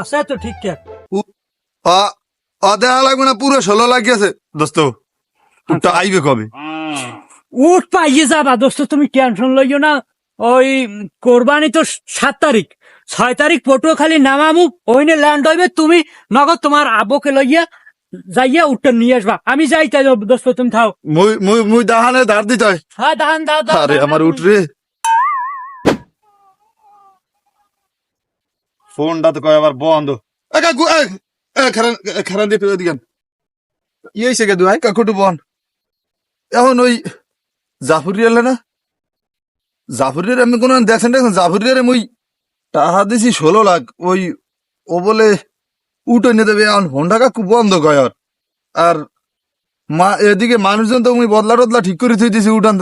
আছে তো ঠিকঠাক। দেখা লাগবে না, পুরো 16 লাখ গেছে দোস্ত। উঠটা আইবে কবে? উঠ পাইয়ে যাবা দোস্ত, তুমি টেনশন লইও না। ওই কোরবানি তো 7 তারিখ, 6 তারিখ পটুয়াখালী নামামু, ওইনে ল্যান্ড হইবে। তুমি নগদ তোমার আব্বকে লইয়া যাইয়া উঠটা নিয়ে আসবা। আমি যাইতে দোস্ত, তুমি থাও। মুই দাহানে ধার দিতে হয়। হ্যাঁ দাহান দাও দাও। আরে আমার উঠ রে, ফোনটা তো কয় আবার বন্ধ। খারান দিয়ে ফেলে দিগান ইয়ে হয়েছে গে দুয়াই কাকুটু বন। এখন ওই জাফরিয়ালে না, জাফরিয়ার আমি কোন দেখছেন দেখছেন, জাফরিয়ারে মুই টাকা দিছি 16 লাখ। ওই ও বলে উঠে নিয়ে দেবে। এখন হোন্ডা কাকু বন্ধ কয় আর মা এদিকে মানুষজন তো মুই বদলা টদলা ঠিক করে থুই দিছি উঠান।